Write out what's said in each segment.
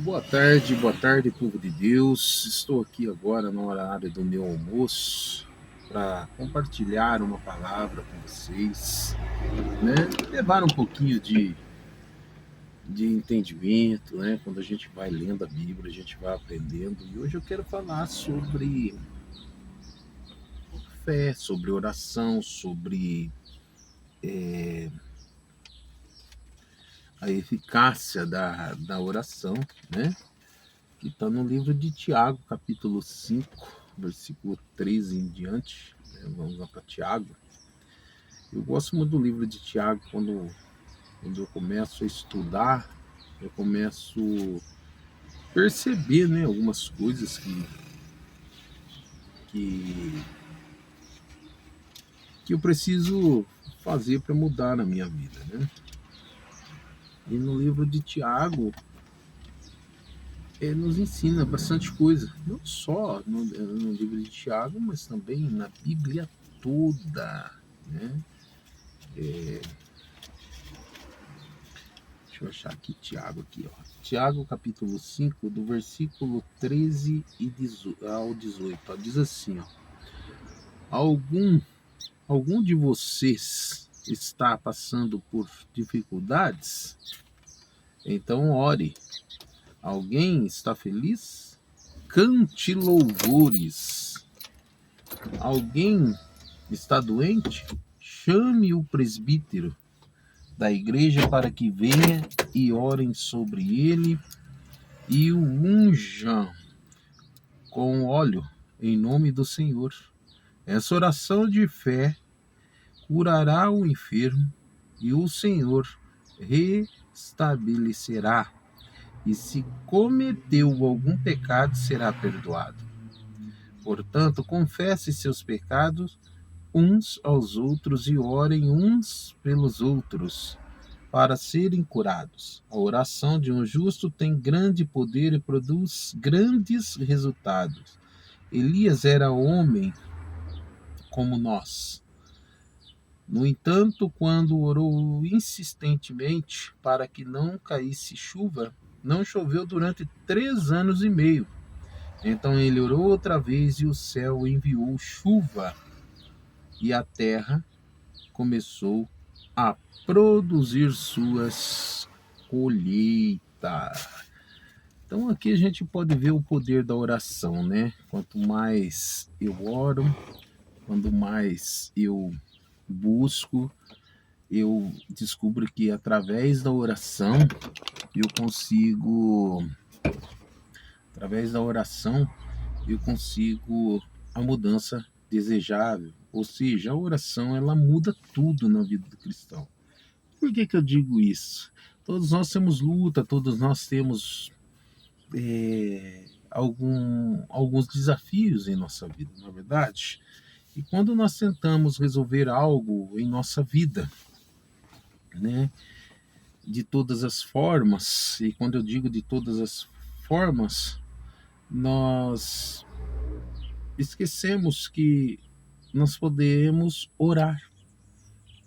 Boa tarde, povo de Deus. Estou aqui agora no horário do meu almoço para compartilhar uma palavra com vocês, né? Levar um pouquinho de entendimento, né? Quando a gente vai lendo a Bíblia, a gente vai aprendendo. E hoje eu quero falar sobre fé, sobre oração, sobre a eficácia da oração, né? Que está no livro de Tiago, capítulo 5, versículo 13 em diante. Né? Vamos lá para Tiago. Eu gosto muito do livro de Tiago quando eu começo a estudar, eu começo a perceber, né, algumas coisas que, que eu preciso fazer para mudar na minha vida. Né? E no livro de Tiago, nos ensina bastante coisa, não só no livro de Tiago, mas também na Bíblia toda. Né? Deixa eu achar aqui Tiago aqui, ó. Tiago capítulo 5, do versículo 13 ao 18. Ó, diz assim, ó. Algum, algum de vocês está passando por dificuldades? Então ore. Alguém está feliz? Cante louvores. Alguém está doente? Chame o presbítero da igreja para que venha e orem sobre ele e o unjam com óleo em nome do Senhor. Essa oração de fé curará o enfermo e o Senhor restabelecerá. E se cometeu algum pecado, será perdoado. Portanto, confesse seus pecados uns aos outros e orem uns pelos outros para serem curados. A oração de um justo tem grande poder e produz grandes resultados. Elias era homem como nós. No entanto, quando orou insistentemente para que não caísse chuva, não choveu durante 3 anos e meio. Então ele orou outra vez e o céu enviou chuva e a terra começou a produzir suas colheitas. Então aqui a gente pode ver o poder da oração, né? Quanto mais eu oro, quanto mais eu busco, eu descubro que através da oração eu consigo, através da oração eu consigo a mudança desejável. Ou seja, a oração ela muda tudo na vida do cristão. Por que eu digo isso? Todos nós temos luta, todos nós temos alguns desafios em nossa vida, na verdade. E quando nós tentamos resolver algo em nossa vida, né, de todas as formas, e quando eu digo de todas as formas, nós esquecemos que nós podemos orar,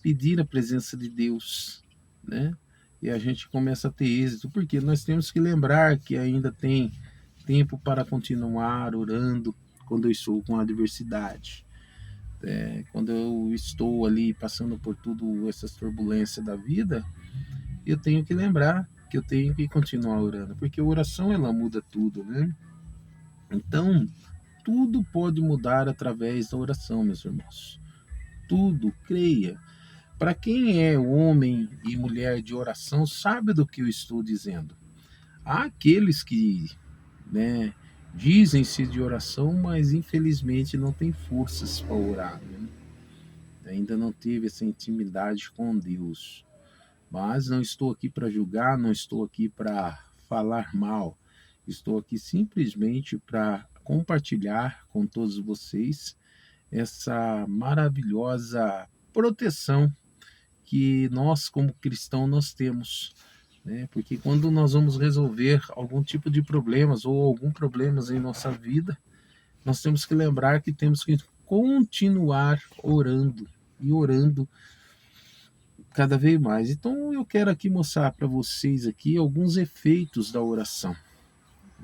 pedir a presença de Deus, né? E a gente começa a ter êxito, porque nós temos que lembrar que ainda tem tempo para continuar orando quando eu estou com adversidade. Quando eu estou ali passando por tudo essas turbulências da vida, eu tenho que lembrar que eu tenho que continuar orando, porque a oração ela muda tudo, né? Então, tudo pode mudar através da oração, meus irmãos. Tudo, creia. Para quem é homem e mulher de oração, sabe do que eu estou dizendo. Há aqueles que, né, dizem-se de oração, mas infelizmente não têm forças para orar, né? Ainda não teve essa intimidade com Deus. Mas não estou aqui para julgar, não estou aqui para falar mal. Estou aqui simplesmente para compartilhar com todos vocês essa maravilhosa proteção que nós, como cristãos, nós temos. Né? Porque quando nós vamos resolver algum tipo de problemas ou algum problemas em nossa vida, nós temos que lembrar que temos que continuar orando e orando cada vez mais. Então eu quero aqui mostrar para vocês aqui alguns efeitos da oração.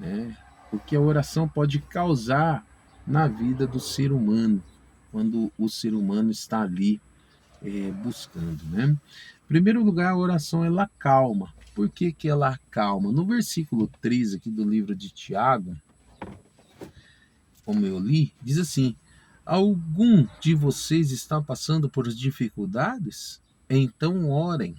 né? O que a oração pode causar na vida do ser humano, quando o ser humano está ali buscando, né? Em primeiro lugar, a oração ela calma. Por que que ela calma? No versículo 3 aqui do livro de Tiago, como eu li, diz assim: algum de vocês está passando por dificuldades? Então orem.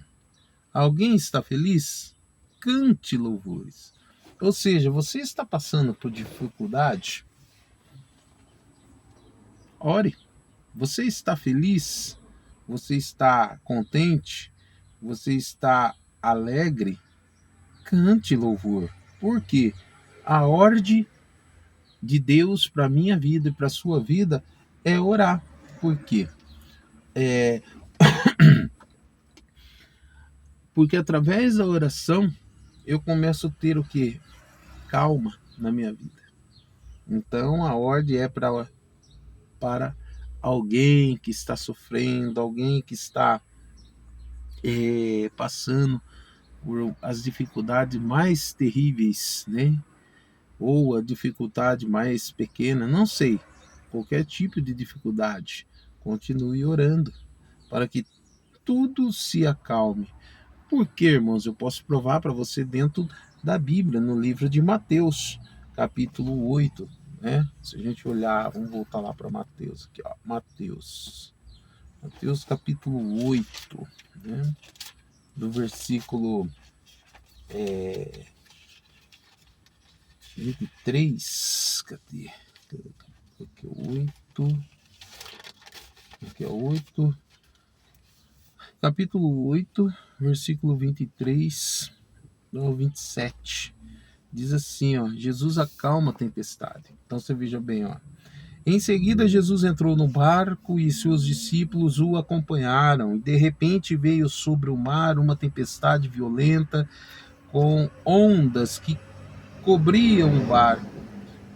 Alguém está feliz? Cante louvores. Ou seja, você está passando por dificuldade? Ore. Você está feliz? Você está contente? Você está alegre? Cante louvor. Por quê? A ordem de Deus para a minha vida e para a sua vida é orar. Por quê? Porque através da oração eu começo a ter o quê? Calma na minha vida. Então a ordem é para alguém que está sofrendo, alguém que está passando por as dificuldades mais terríveis, né? Ou a dificuldade mais pequena, não sei, qualquer tipo de dificuldade, continue orando para que tudo se acalme. Porque, irmãos, eu posso provar para você dentro da Bíblia, no livro de Mateus, capítulo 8, né? Se a gente olhar, vamos voltar lá para Mateus, aqui, ó, Mateus capítulo 8, né? Do versículo 23, cadê? Aqui é 8, aqui é 8, capítulo 8, versículo 23 ao 27. Diz assim, ó: Jesus acalma a tempestade. Então você veja bem, ó. Em seguida, Jesus entrou no barco e seus discípulos o acompanharam. E de repente veio sobre o mar uma tempestade violenta, com ondas que cobriam o barco.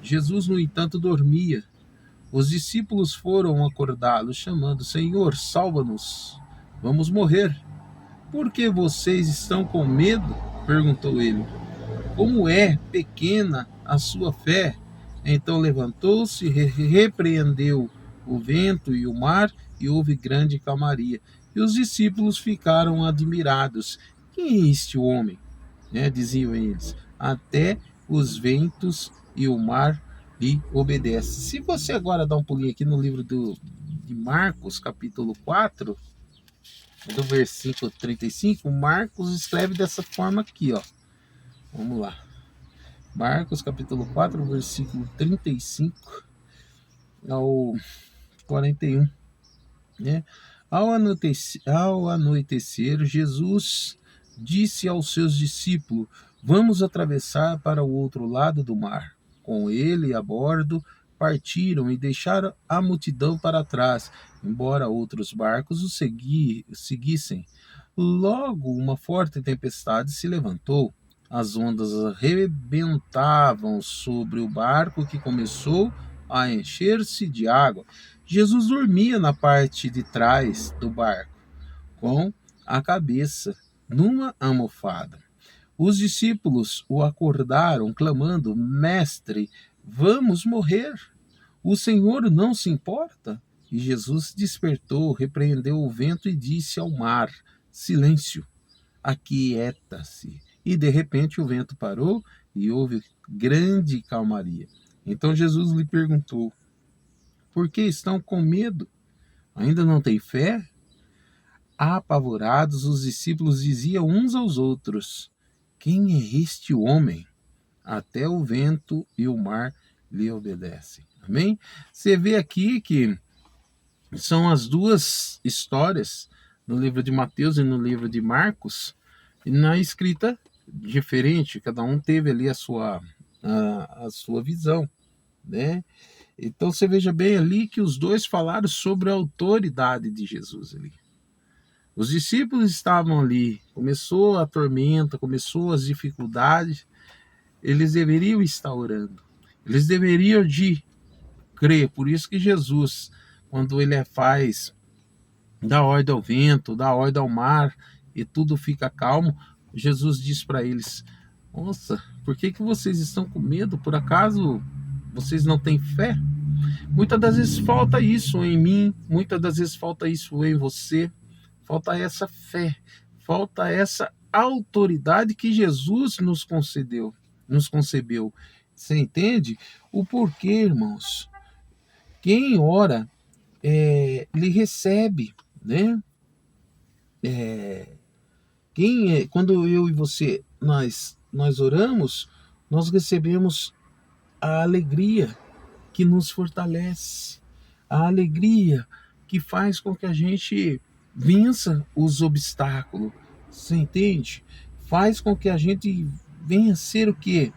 Jesus, no entanto, dormia. Os discípulos foram acordá-lo, chamando: Senhor, salva-nos, vamos morrer. Por que vocês estão com medo? Perguntou ele. Como é pequena a sua fé? Então levantou-se, repreendeu o vento e o mar, e houve grande calmaria. E os discípulos ficaram admirados. Quem é este homem? Diziam eles. Até os ventos e o mar lhe obedecem. Se você agora dá um pulinho aqui no livro de Marcos, capítulo 4, do versículo 35, Marcos escreve dessa forma aqui, ó. Vamos lá. Marcos capítulo 4, versículo 35 ao 41, né? Ao anoitecer, Jesus disse aos seus discípulos: Vamos atravessar para o outro lado do mar. Com ele a bordo, partiram e deixaram a multidão para trás, embora outros barcos o seguissem. Logo, uma forte tempestade se levantou. As ondas arrebentavam sobre o barco, que começou a encher-se de água. Jesus dormia na parte de trás do barco, com a cabeça numa almofada. Os discípulos o acordaram, clamando: Mestre, vamos morrer. O Senhor não se importa? E Jesus despertou, repreendeu o vento e disse ao mar: Silêncio, aquieta-se. E de repente o vento parou e houve grande calmaria. Então Jesus lhe perguntou: Por que estão com medo? Ainda não têm fé? Apavorados, os discípulos diziam uns aos outros: Quem é este homem? Até o vento e o mar lhe obedecem. Amém? Você vê aqui que são as duas histórias, no livro de Mateus e no livro de Marcos, na escrita diferente, cada um teve ali a sua visão, né? Então você veja bem ali que os dois falaram sobre a autoridade de Jesus ali. Os discípulos estavam ali, começou a tormenta, começou as dificuldades, eles deveriam estar orando, eles deveriam de crer. Por isso que Jesus, quando ele dá ordem ao vento, dá ordem ao mar e tudo fica calmo, Jesus diz para eles: Nossa, Por que vocês estão com medo? Por acaso vocês não têm fé? Muitas das vezes falta isso em mim, muitas das vezes falta isso em você, falta essa fé, falta essa autoridade que Jesus nos concedeu, nos concebeu. Você entende? O porquê, irmãos? Quem ora, lhe recebe, né? Quando eu e você, nós oramos, nós recebemos a alegria que nos fortalece, a alegria que faz com que a gente vença os obstáculos, você entende? Faz com que a gente venha a ser o quê?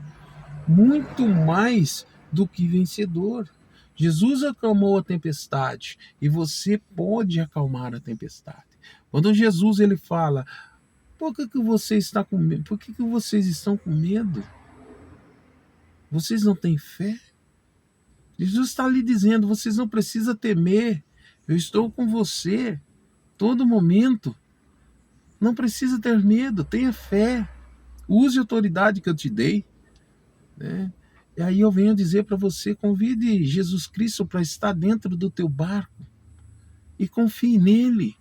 Muito mais do que vencedor. Jesus acalmou a tempestade e você pode acalmar a tempestade. Quando Jesus ele fala, por que você está com medo? Por que vocês estão com medo? Vocês não têm fé? Jesus está lhe dizendo, vocês não precisam temer. Eu estou com você todo momento. Não precisa ter medo, tenha fé. Use a autoridade que eu te dei, né? E aí eu venho dizer para você, convide Jesus Cristo para estar dentro do teu barco e confie nele.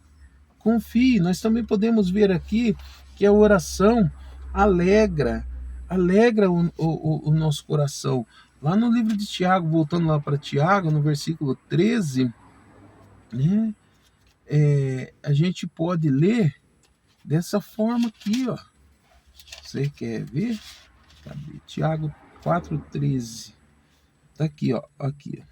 Confie. Nós também podemos ver aqui que a oração alegra o nosso coração. Lá no livro de Tiago, voltando lá para Tiago, no versículo 13, né, a gente pode ler dessa forma aqui, ó. Você quer ver? Cadê? Tiago 4,13. Tá aqui, ó. Aqui, ó.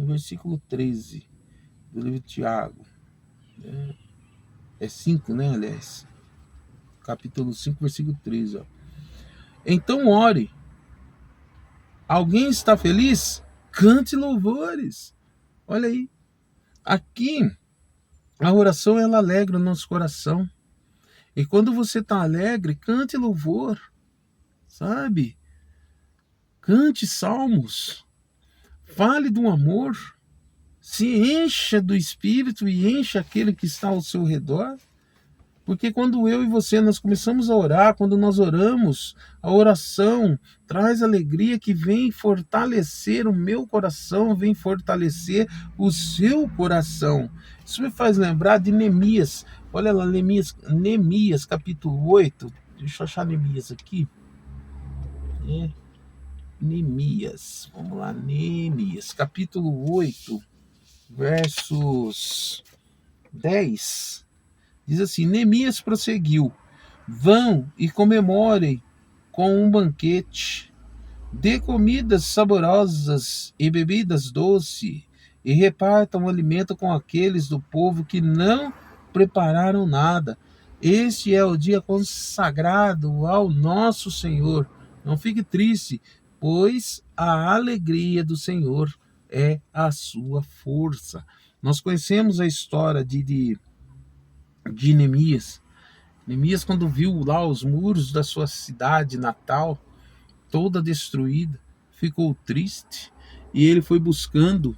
Versículo 13 do livro de Tiago. É 5, né, aliás? Capítulo 5, versículo 13, ó. Então ore. Alguém está feliz? Cante louvores. Olha aí. Aqui, a oração, ela alegra o nosso coração. E quando você está alegre, cante louvor. Sabe? Cante salmos. Fale do amor. Se encha do Espírito e encha aquele que está ao seu redor. Porque quando eu e você nós começamos a orar, quando nós oramos, a oração traz alegria que vem fortalecer o meu coração, vem fortalecer o seu coração. Isso me faz lembrar de Neemias. Olha lá, Neemias capítulo 8. Deixa eu achar Neemias aqui. Neemias, vamos lá, Neemias capítulo 8, versos 10. Diz assim, Neemias prosseguiu, vão e comemorem com um banquete, dê comidas saborosas e bebidas doces, e repartam o alimento com aqueles do povo que não prepararam nada. Este é o dia consagrado ao nosso Senhor. Não fique triste, pois a alegria do Senhor é a sua força. Nós conhecemos a história de Neemias. Neemias, quando viu lá os muros da sua cidade natal toda destruída, ficou triste e ele foi buscando,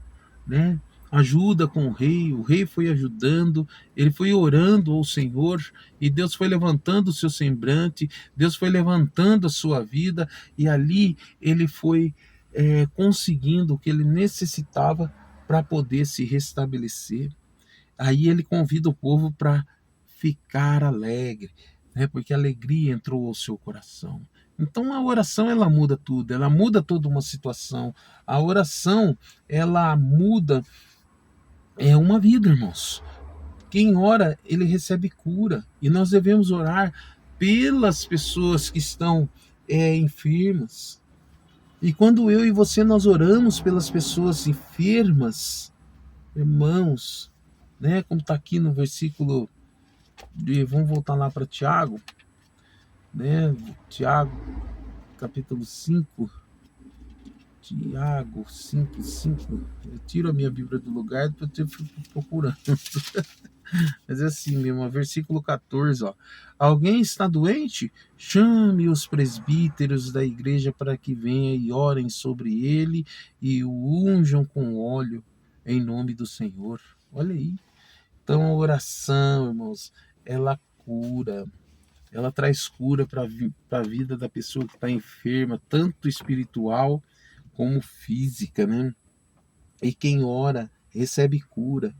né, ajuda com o rei foi ajudando, ele foi orando ao Senhor e Deus foi levantando o seu semblante, Deus foi levantando a sua vida e ali ele foi conseguindo o que ele necessitava para poder se restabelecer. Aí ele convida o povo para ficar alegre, né? Porque a alegria entrou ao seu coração. Então a oração ela muda tudo, ela muda toda uma situação. A oração ela muda uma vida, irmãos. Quem ora, ele recebe cura. E nós devemos orar pelas pessoas que estão enfermas. E quando eu e você nós oramos pelas pessoas enfermas, irmãos, né? Como está aqui no versículo vamos voltar lá para Tiago, né? Tiago, capítulo 5. Tiago 5:5. Eu tiro a minha Bíblia do lugar para eu ficar procurando. Mas é assim mesmo, versículo 14, ó. Alguém está doente? Chame os presbíteros da igreja para que venham e orem sobre ele e o unjam com óleo em nome do Senhor. Olha aí. Então a oração, irmãos, ela cura, ela traz cura para a vida da pessoa que está enferma, tanto espiritual como física, né? E quem ora recebe cura,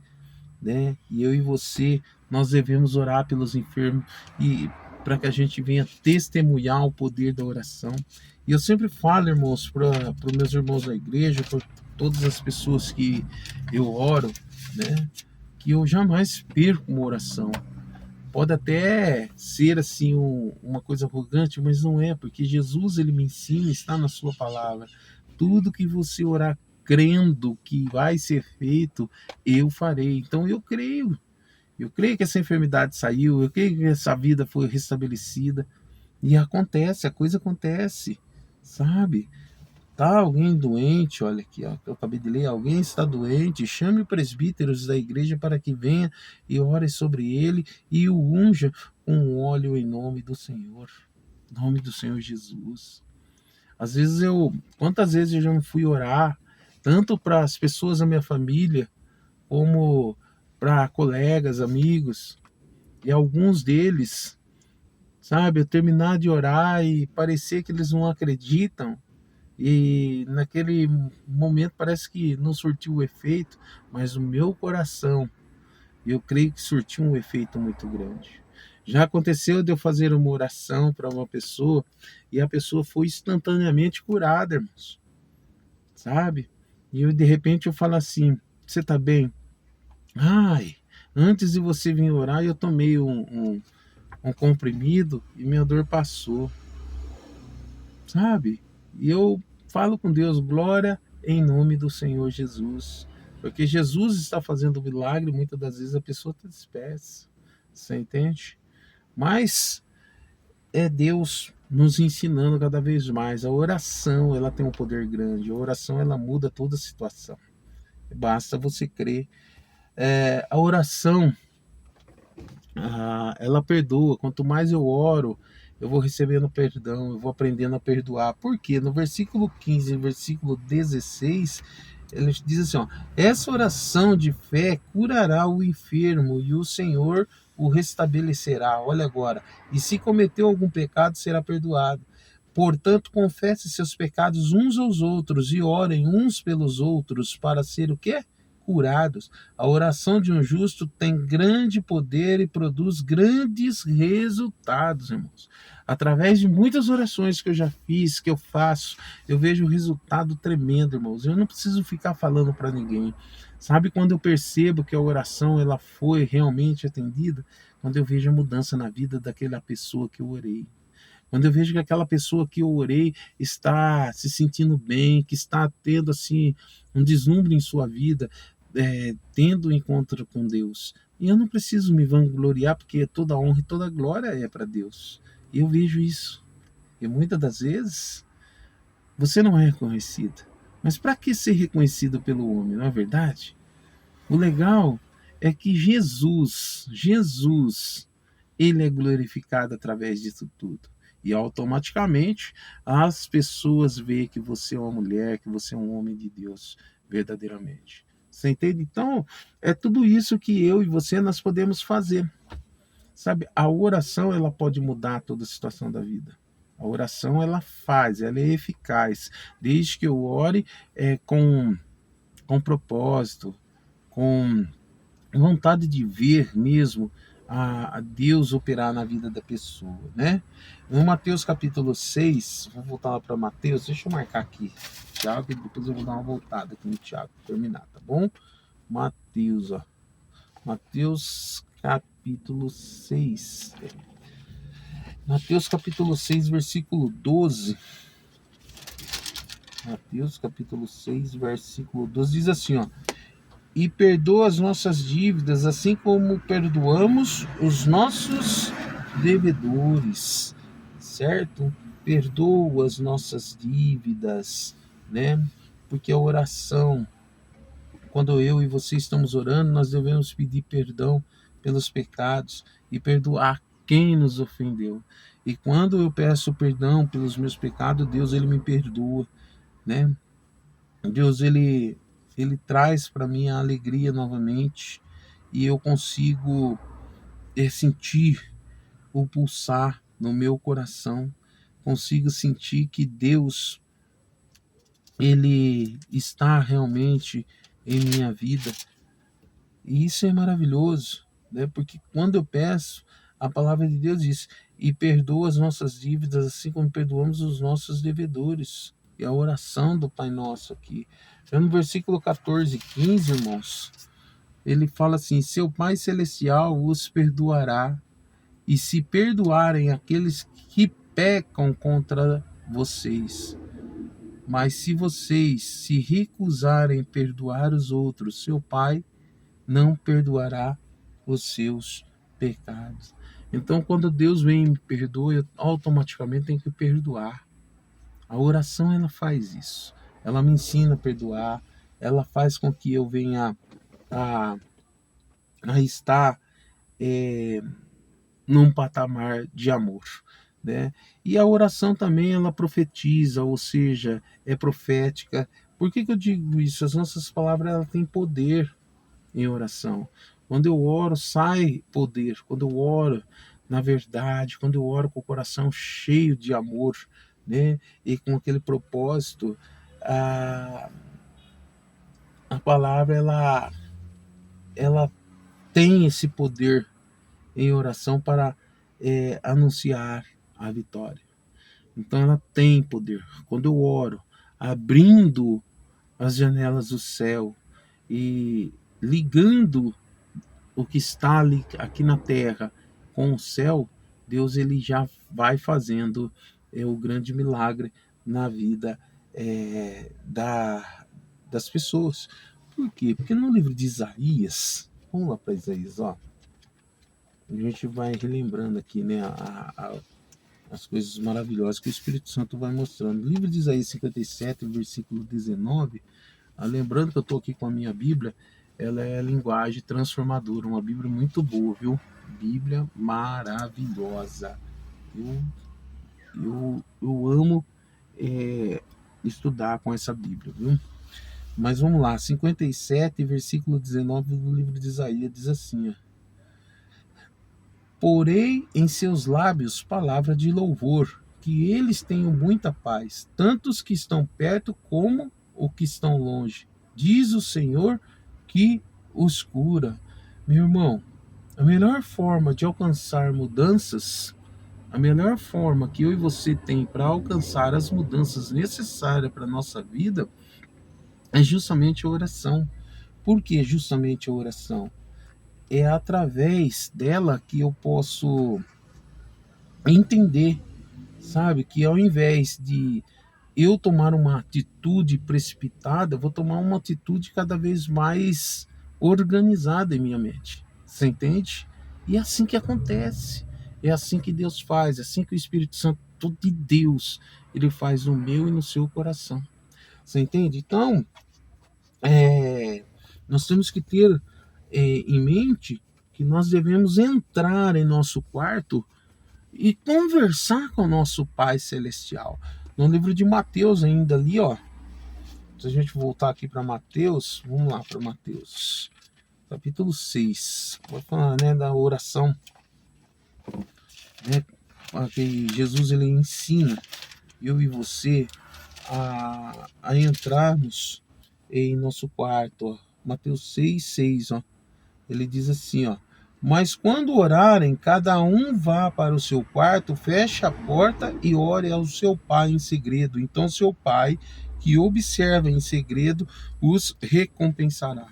né? E eu e você, nós devemos orar pelos enfermos e para que a gente venha testemunhar o poder da oração. E eu sempre falo, irmãos, para os meus irmãos da igreja, para todas as pessoas que eu oro, né? Que eu jamais perco uma oração. Pode até ser assim uma coisa arrogante, mas não é, porque Jesus ele me ensina, está na sua palavra. Tudo que você orar crendo que vai ser feito, eu farei. Então eu creio. Eu creio que essa enfermidade saiu, eu creio que essa vida foi restabelecida. E acontece, a coisa acontece, sabe? Tá alguém doente, olha aqui, ó, eu acabei de ler, alguém está doente, chame os presbíteros da igreja para que venha e ore sobre ele e o unja com óleo em nome do Senhor, em nome do Senhor Jesus. Às vezes quantas vezes eu já não fui orar, tanto para as pessoas da minha família, como para colegas, amigos, e alguns deles, sabe, eu terminar de orar e parecer que eles não acreditam, e naquele momento parece que não surtiu o efeito, mas o meu coração, eu creio que surtiu um efeito muito grande. Já aconteceu de eu fazer uma oração para uma pessoa e a pessoa foi instantaneamente curada, irmãos, sabe? E eu, de repente eu falo assim: você tá bem? Ai, antes de você vir orar, eu tomei um comprimido e minha dor passou, sabe? E eu falo com Deus, glória em nome do Senhor Jesus. Porque Jesus está fazendo o milagre, muitas das vezes a pessoa está dispersa. Você entende? Mas é Deus nos ensinando cada vez mais. A oração, ela tem um poder grande. A oração, ela muda toda a situação. Basta você crer. A oração, ela perdoa. Quanto mais eu oro, eu vou recebendo perdão, eu vou aprendendo a perdoar. Por quê? No versículo 15 e versículo 16, ele diz assim, ó: essa oração de fé curará o enfermo e o Senhor o restabelecerá. Olha agora. E se cometeu algum pecado, será perdoado. Portanto, confesse seus pecados uns aos outros e orem uns pelos outros para ser o quê? Curados. A oração de um justo tem grande poder e produz grandes resultados, irmãos. Através de muitas orações que eu já fiz, que eu faço, eu vejo um resultado tremendo, irmãos. Eu não preciso ficar falando para ninguém. Sabe quando eu percebo que a oração ela foi realmente atendida? Quando eu vejo a mudança na vida daquela pessoa que eu orei. Quando eu vejo que aquela pessoa que eu orei está se sentindo bem, que está tendo assim um deslumbre em sua vida, tendo um encontro com Deus. E eu não preciso me vangloriar, porque toda honra e toda glória é para Deus. E eu vejo isso. E muitas das vezes você não é reconhecido. Mas para que ser reconhecido pelo homem, não é verdade? O legal é que Jesus, ele é glorificado através disso tudo. E automaticamente as pessoas veem que você é uma mulher, que você é um homem de Deus, verdadeiramente. Você entende? Então, é tudo isso que eu e você nós podemos fazer. Sabe, a oração ela pode mudar toda a situação da vida. A oração ela faz, ela é eficaz, desde que eu ore com propósito, com vontade de ver mesmo a Deus operar na vida da pessoa, né? No Mateus capítulo 6, vou voltar lá para Mateus, deixa eu marcar aqui, Tiago, e depois eu vou dar uma voltada aqui no Tiago, terminar, tá bom? Mateus, ó. Mateus capítulo 6. Mateus capítulo 6, versículo 12. Mateus capítulo 6, versículo 12 diz assim, ó: e perdoa as nossas dívidas, assim como perdoamos os nossos devedores, certo? Perdoa as nossas dívidas, né? Porque a oração, quando eu e você estamos orando, nós devemos pedir perdão pelos pecados e perdoar quem nos ofendeu. E quando eu peço perdão pelos meus pecados, Deus ele me perdoa, né? Deus ele traz para mim a alegria novamente. e eu consigo sentir o pulsar no meu coração, consigo sentir que Deus, ele está realmente em minha vida. E isso é maravilhoso, né? Porque quando eu peço, a palavra de Deus diz: e perdoa as nossas dívidas, assim como perdoamos os nossos devedores. E a oração do Pai Nosso aqui. Já no versículo 14 e 15, irmãos, ele fala assim: seu Pai Celestial os perdoará, e se perdoarem aqueles que pecam contra vocês. Mas se vocês se recusarem a perdoar os outros, seu Pai não perdoará os seus pecados. Então, quando Deus vem e me perdoa, eu automaticamente tenho que perdoar. A oração, ela faz isso. Ela me ensina a perdoar. Ela faz com que eu venha a, a estar num patamar de amor, né? E a oração também, ela profetiza, ou seja, é profética. Por que eu digo isso? As nossas palavras, elas têm poder em oração. Quando eu oro, sai poder. Quando eu oro na verdade, quando eu oro com o coração cheio de amor, né? E com aquele propósito, a, a palavra, ela tem esse poder em oração para anunciar a vitória. Então ela tem poder. Quando eu oro, abrindo as janelas do céu e ligando o que está ali, aqui na terra com o céu, Deus, ele já vai fazendo o grande milagre na vida das pessoas. Por quê? Porque no livro de Isaías, vamos lá para Isaías, ó, a gente vai relembrando aqui, né, as coisas maravilhosas que o Espírito Santo vai mostrando. No livro de Isaías 57, versículo 19, lembrando que eu estou aqui com a minha Bíblia, ela é linguagem transformadora, uma Bíblia muito boa, viu? Bíblia maravilhosa. Eu amo estudar com essa Bíblia, viu? Mas vamos lá, 57, versículo 19 do livro de Isaías, diz assim: ó, porei em seus lábios palavra de louvor, que eles tenham muita paz, tanto os que estão perto como os que estão longe. Diz o Senhor que os cura. Meu irmão, a melhor forma de alcançar mudanças, a melhor forma que eu e você tem para alcançar as mudanças necessárias para a nossa vida é justamente a oração. Por que justamente a oração? É através dela que eu posso entender, sabe, que ao invés de eu tomar uma atitude precipitada, eu vou tomar uma atitude cada vez mais organizada em minha mente. Você entende? E é assim que acontece. É assim que Deus faz, é assim que o Espírito Santo de Deus, ele faz no meu e no seu coração. Você entende? Então, nós temos que ter em mente que nós devemos entrar em nosso quarto e conversar com o nosso Pai Celestial. No livro de Mateus, ainda ali, ó. Se a gente voltar aqui para Mateus, vamos lá para Mateus, capítulo 6. Vai falar, né, da oração, né? Que Jesus, ele ensina eu e você a entrarmos em nosso quarto, ó. Mateus 6:6, ó. Ele diz assim, ó: mas quando orarem, cada um vá para o seu quarto, feche a porta e ore ao seu pai em segredo. Então seu pai, que observa em segredo, os recompensará.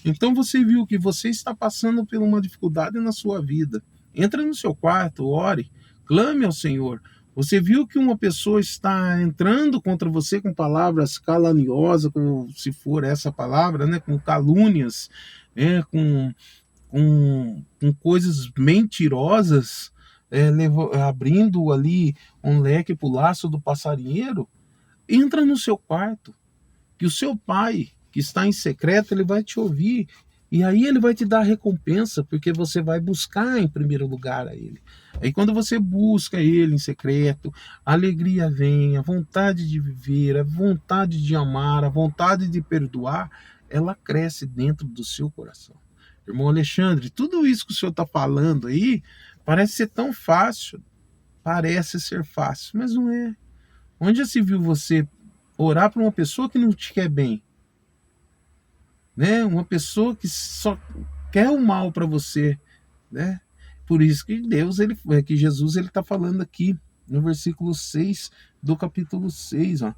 Então você viu que você está passando por uma dificuldade na sua vida. Entra no seu quarto, ore, clame ao Senhor. Você viu que uma pessoa está entrando contra você com palavras caluniosas, como se for essa palavra, né, com calúnias, né, com coisas mentirosas, abrindo ali um leque para o laço do passarinheiro. Entra no seu quarto, que o seu pai, que está em secreto, ele vai te ouvir. E aí ele vai te dar a recompensa, porque você vai buscar em primeiro lugar a ele. Aí quando você busca ele em secreto, a alegria vem, a vontade de viver, a vontade de amar, a vontade de perdoar, ela cresce dentro do seu coração. Irmão Alexandre, tudo isso que o senhor está falando aí parece ser tão fácil, parece ser fácil, mas não é. Onde já se viu você orar para uma pessoa que não te quer bem, né? Uma pessoa que só quer o mal para você, né? Por isso que que Jesus ele está falando aqui no versículo 6 do capítulo 6, ó.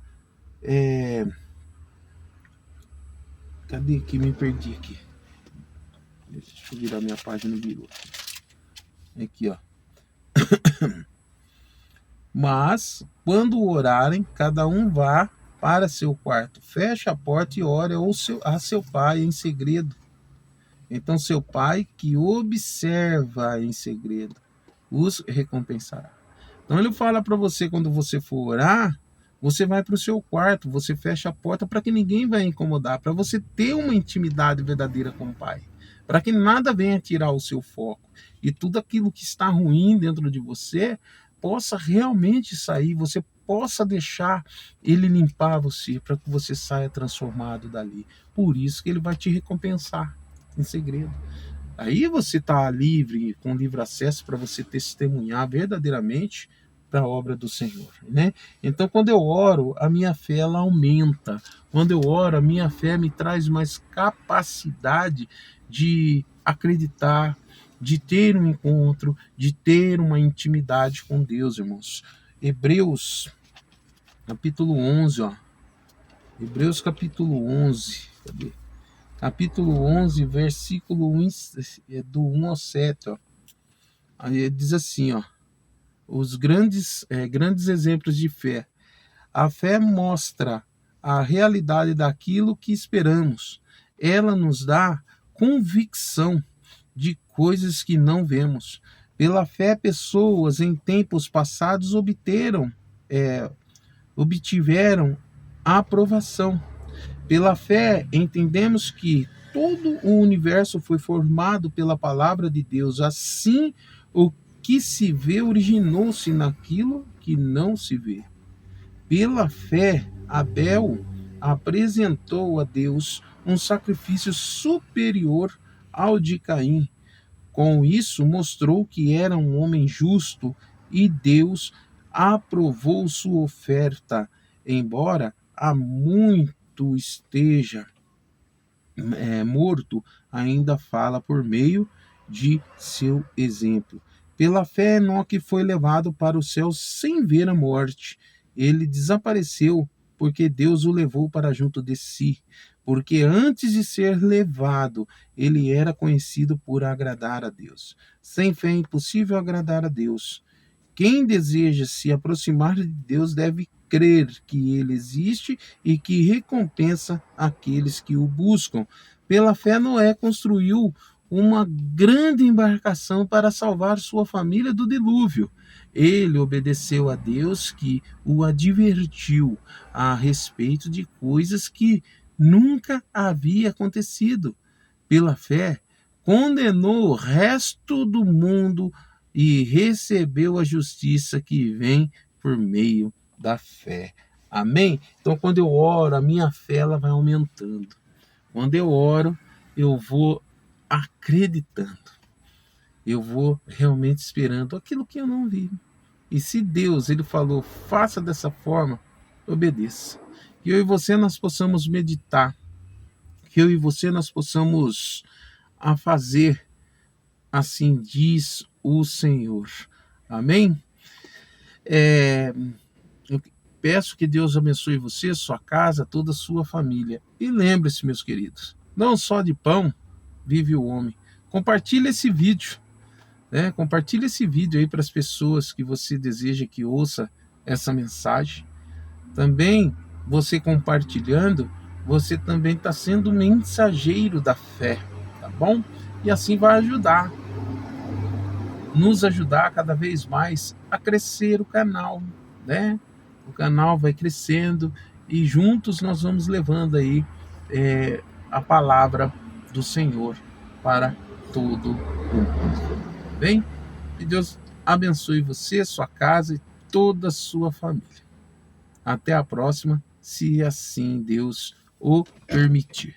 Cadê que me perdi aqui? Deixa eu virar minha página, virou. Aqui, ó. Mas, quando orarem, cada um vá para seu quarto, feche a porta e ore a seu pai em segredo. Então, seu pai que observa em segredo os recompensará. Então, ele fala para você, quando você for orar, você vai para o seu quarto, você fecha a porta para que ninguém vai incomodar, para você ter uma intimidade verdadeira com o pai, para que nada venha tirar o seu foco e tudo aquilo que está ruim dentro de você possa realmente sair, você possa deixar ele limpar você, para que você saia transformado dali. Por isso que ele vai te recompensar em segredo. Aí você está livre, com livre acesso para você testemunhar verdadeiramente para a obra do Senhor, né? Então, quando eu oro, a minha fé ela aumenta. Quando eu oro, a minha fé me traz mais capacidade de acreditar, de ter um encontro, de ter uma intimidade com Deus, irmãos. Hebreus, capítulo 11, ó. Hebreus, capítulo 11. Cadê? Capítulo 11, versículo 1, do 1 ao 7, ó. Aí diz assim, ó, os grandes exemplos de fé. A fé mostra a realidade daquilo que esperamos. Ela nos dá convicção de coisas que não vemos. Pela fé, pessoas em tempos passados obtiveram a aprovação. Pela fé, entendemos que todo o universo foi formado pela palavra de Deus. Assim, o que se vê originou-se naquilo que não se vê. Pela fé, Abel apresentou a Deus um sacrifício superior ao de Caim. Com isso, mostrou que era um homem justo e Deus aprovou sua oferta, embora há muito esteja morto, ainda fala por meio de seu exemplo. Pela fé, Enoque foi levado para o céu sem ver a morte. Ele desapareceu porque Deus o levou para junto de si. Porque antes de ser levado, ele era conhecido por agradar a Deus. Sem fé é impossível agradar a Deus. Quem deseja se aproximar de Deus deve crer que ele existe e que recompensa aqueles que o buscam. Pela fé, Noé construiu uma grande embarcação para salvar sua família do dilúvio. Ele obedeceu a Deus, que o advertiu a respeito de coisas que nunca havia acontecido. Pela fé, condenou o resto do mundo e recebeu a justiça que vem por meio da fé. Amém? Então, quando eu oro, a minha fé ela vai aumentando. Quando eu oro, eu vou acreditando. Eu vou realmente esperando aquilo que eu não vi. E se Deus ele falou, faça dessa forma, obedeça. Que eu e você nós possamos meditar. Que eu e você nós possamos fazer assim diz o Senhor. Amém? Eu peço que Deus abençoe você, sua casa, toda a sua família. E lembre-se, meus queridos, não só de pão vive o homem. Compartilhe esse vídeo, né? Compartilhe esse vídeo aí para as pessoas que você deseja que ouça essa mensagem. Também, você compartilhando, você também está sendo mensageiro da fé, tá bom? E assim vai nos ajudar cada vez mais a crescer o canal, né? O canal vai crescendo e juntos nós vamos levando aí a palavra do Senhor para todo o mundo. Bem? Que Deus abençoe você, sua casa e toda a sua família. Até a próxima, se assim Deus o permitir.